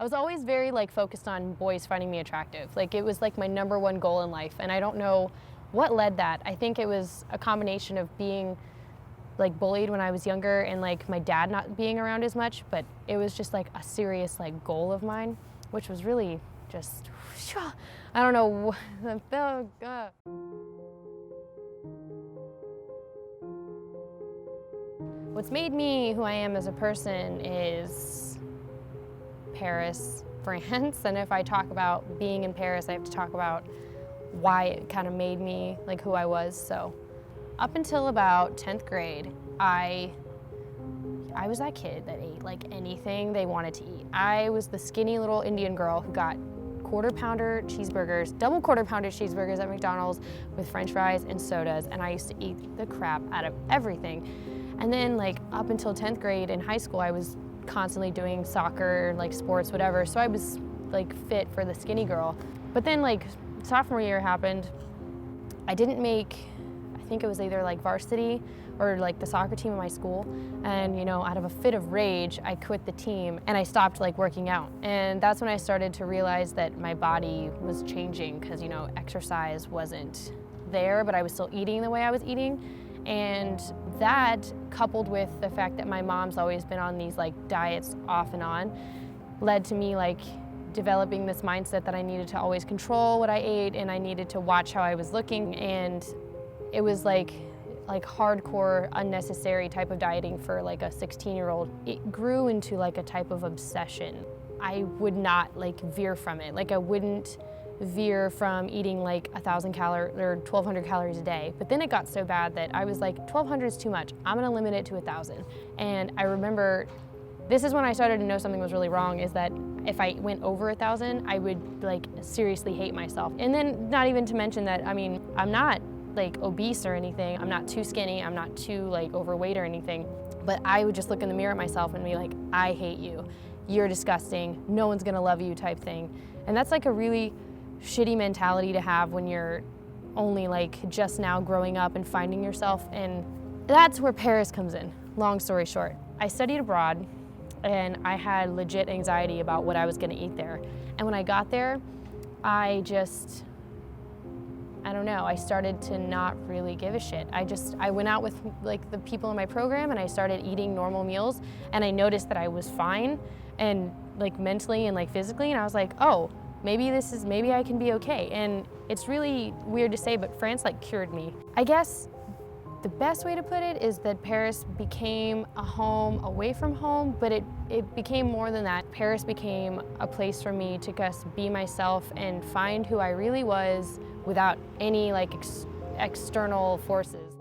I was always very like focused on boys finding me attractive. Like it was like my #1 goal in life, and I don't know what led that. I think it was a combination of being like bullied when I was younger and like my dad not being around as much, but it was just like a serious like goal of mine, which was really just, I don't know. What's made me who I am as a person is Paris, France. And if I talk about being in Paris, I have to talk about why it kind of made me like who I was. So up until about 10th grade, I was that kid that ate like anything they wanted to eat. I was the skinny little Indian girl who got quarter-pounder cheeseburgers, double quarter-pounder cheeseburgers at McDonald's with French fries and sodas, and I used to eat the crap out of everything. And then like up until 10th grade in high school, I was constantly doing soccer, like sports, whatever, so I was like fit for the skinny girl. But then like sophomore year happened, I didn't make, I think it was either like varsity or like the soccer team in my school, and you know, out of a fit of rage, I quit the team and I stopped like working out. And that's when I started to realize that my body was changing, because you know, exercise wasn't there, but I was still eating the way I was eating. And that, coupled with the fact that my mom's always been on these like diets off and on, led to me like developing this mindset that I needed to always control what I ate, and I needed to watch how I was looking. And it was like hardcore, unnecessary type of dieting for like a 16-year-old. It grew into like a type of obsession. I would not like veer from it. Like I wouldn't veer from eating like 1,000 calories or 1,200 calories a day. But then it got so bad that I was like, 1,200 is too much. I'm gonna limit it to 1,000. And I remember, this is when I started to know something was really wrong, is that if I went over 1,000, I would like seriously hate myself. And then not even to mention that, I mean, I'm not like obese or anything. I'm not too skinny. I'm not too like overweight or anything. But I would just look in the mirror at myself and be like, I hate you. You're disgusting. No one's gonna love you type thing. And that's like a really shitty mentality to have when you're only like just now growing up and finding yourself. And that's where Paris comes in. Long story short, I studied abroad and I had legit anxiety about what I was gonna eat there. And when I got there, I don't know, I started to not really give a shit. I went out with like the people in my program and I started eating normal meals, and I noticed that I was fine, and like mentally and like physically, and I was like, oh, maybe I can be okay. And it's really weird to say, but France like cured me. I guess the best way to put it is that Paris became a home away from home, but it became more than that. Paris became a place for me to just be myself and find who I really was without any like external forces.